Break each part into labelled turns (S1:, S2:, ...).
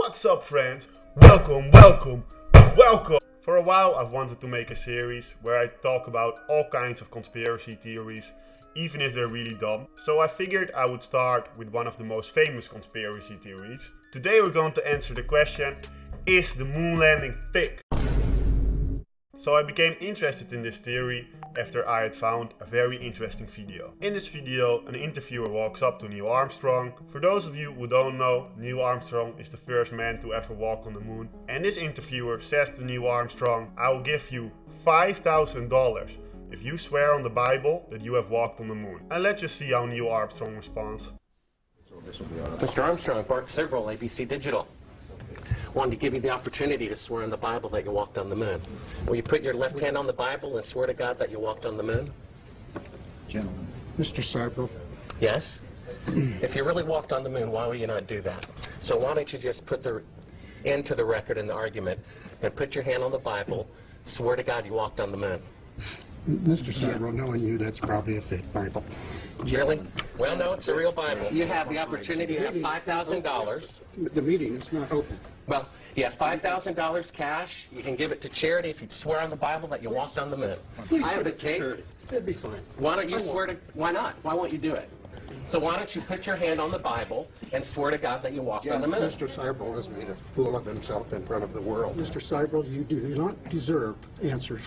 S1: What's up, friends? Welcome. For a while I've wanted to make a series where I talk about all kinds of conspiracy theories, even if they're really dumb. So I figured I would start with one of the most famous conspiracy theories. Today we're going to answer the question, is the moon landing fake? So I became interested in this theory after I had found a very interesting video. In this video, an interviewer walks up to Neil Armstrong. For those of you who don't know, Neil Armstrong is the first man to ever walk on the moon. And this interviewer says to Neil Armstrong, I will give you $5,000 if you swear on the Bible that you have walked on the moon. And let's just see how Neil Armstrong responds.
S2: Mr. Armstrong, Bart Several, ABC Digital. Wanted to give you the opportunity to swear on the Bible that you walked on the moon. Will you put your left hand on the Bible and swear to God that you walked on the moon?
S3: Gentlemen. Mr. Seibel.
S2: Yes? If you really walked on the moon, why would you not do that? So why don't you just put the end to the record in the argument and put your hand on the Bible, swear to God you walked on the moon.
S3: Mr. Seibel, knowing you, that's probably a fake Bible.
S2: Really? Well, no, it's a real Bible. You have the opportunity to have $5,000.
S3: The meeting is not open.
S2: Well, you have $5,000 cash. You can give it to charity if you swear on the Bible that you walked on the moon. I have the tape.
S3: That'd be fine.
S2: Why don't you swear to... Why not? Why won't you do it? So why don't you put your hand on the Bible and swear to God that you walked on the moon?
S3: Mr. Seibel has made a fool of himself in front of the world. Mr. Seibel, you do not deserve answers.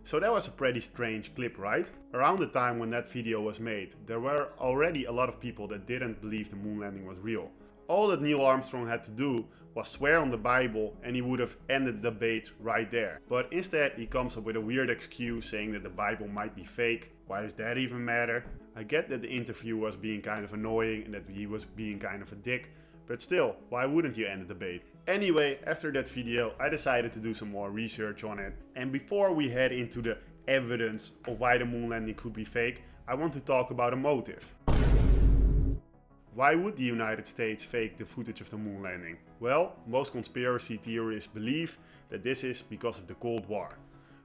S1: So that was a pretty strange clip, right? Around the time when that video was made, there were already a lot of people that didn't believe the moon landing was real. All that Neil Armstrong had to do was swear on the Bible and he would have ended the debate right there. But instead he comes up with a weird excuse saying that the Bible might be fake. Why does that even matter? I get that the interviewer was being kind of annoying and that he was being kind of a dick, but still, why wouldn't you end the debate? Anyway, after that video I decided to do some more research on it. And before we head into the evidence of why the moon landing could be fake, I want to talk about a motive. Why would the United States fake the footage of the moon landing? Well, most conspiracy theorists believe that this is because of the Cold War.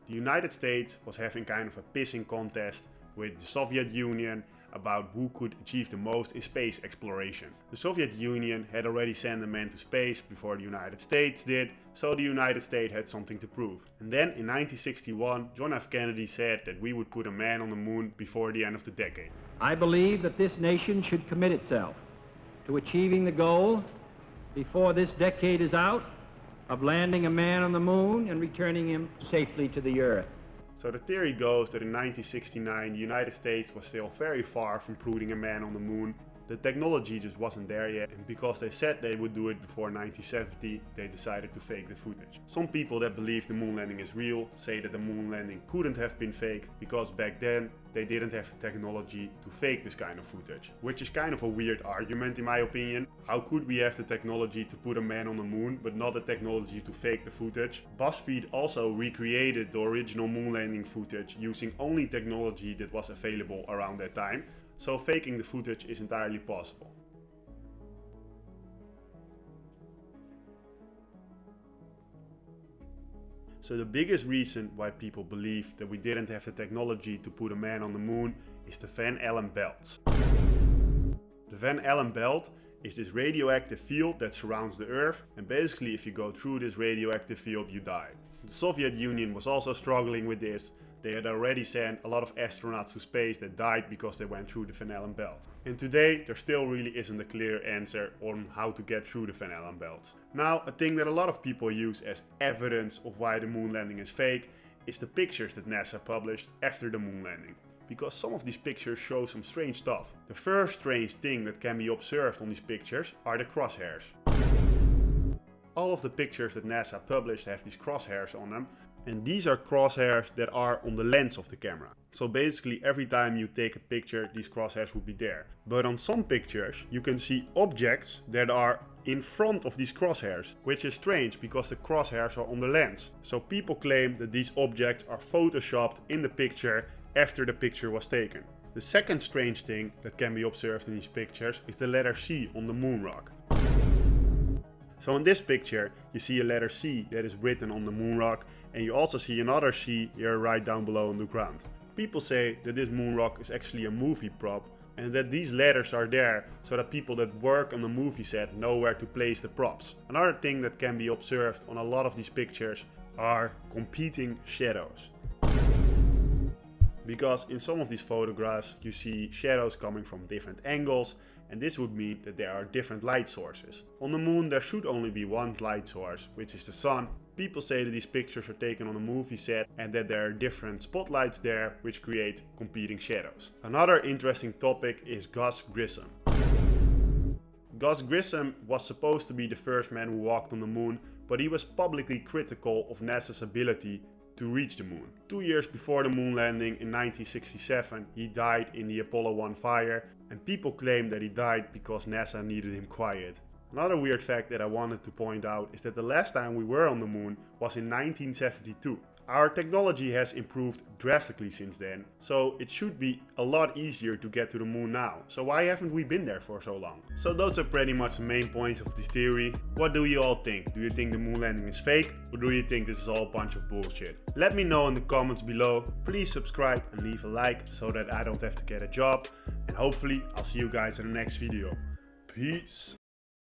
S1: The United States was having kind of a pissing contest with the Soviet Union about who could achieve the most in space exploration. The Soviet Union had already sent a man to space before the United States did, so the United States had something to prove. And then in 1961, John F. Kennedy said that we would put a man on the moon before the end of the decade.
S4: I believe that this nation should commit itself to achieving the goal before this decade is out of landing a man on the moon and returning him safely to the earth.
S1: So the theory goes that in 1969 the United States was still very far from putting a man on the moon. The technology just wasn't there yet, and because they said they would do it before 1970, they decided to fake the footage. Some people that believe the moon landing is real say that the moon landing couldn't have been faked because back then they didn't have the technology to fake this kind of footage. Which is kind of a weird argument in my opinion. How could we have the technology to put a man on the moon but not the technology to fake the footage? BuzzFeed also recreated the original moon landing footage using only technology that was available around that time. So faking the footage is entirely possible. So the biggest reason why people believe that we didn't have the technology to put a man on the moon is the Van Allen belts. The Van Allen belt is this radioactive field that surrounds the Earth, and basically if you go through this radioactive field you die. The Soviet Union was also struggling with this. They had already sent a lot of astronauts to space that died because they went through the Van Allen belt. And today there still really isn't a clear answer on how to get through the Van Allen belt. Now, a thing that a lot of people use as evidence of why the moon landing is fake is the pictures that NASA published after the moon landing. Because some of these pictures show some strange stuff. The first strange thing that can be observed on these pictures are the crosshairs. All of the pictures that NASA published have these crosshairs on them. And these are crosshairs that are on the lens of the camera. So basically every time you take a picture, these crosshairs would be there. But on some pictures you can see objects that are in front of these crosshairs, which is strange because the crosshairs are on the lens. So people claim that these objects are photoshopped in the picture after the picture was taken. The second strange thing that can be observed in these pictures is the letter C on the moon rock. So in this picture you see a letter C that is written on the moon rock, and you also see another C here right down below on the ground. People say that this moon rock is actually a movie prop and that these ladders are there so that people that work on the movie set know where to place the props. Another thing that can be observed on a lot of these pictures are competing shadows. Because in some of these photographs you see shadows coming from different angles, and this would mean that there are different light sources. On the moon there should only be one light source, which is the sun. People say that these pictures are taken on a movie set and that there are different spotlights there which create competing shadows. Another interesting topic is Gus Grissom. Gus Grissom was supposed to be the first man who walked on the moon, but he was publicly critical of NASA's ability to reach the moon. 2 years before the moon landing in 1967, he died in the Apollo 1 fire, and people claim that he died because NASA needed him quiet. Another weird fact that I wanted to point out is that the last time we were on the moon was in 1972. Our technology has improved drastically since then, so it should be a lot easier to get to the moon now. So why haven't we been there for so long? So those are pretty much the main points of this theory. What do you all think? Do you think the moon landing is fake, or do you think this is all a bunch of bullshit? Let me know in the comments below. Please subscribe and leave a like so that I don't have to get a job. And hopefully I'll see you guys in the next video. Peace.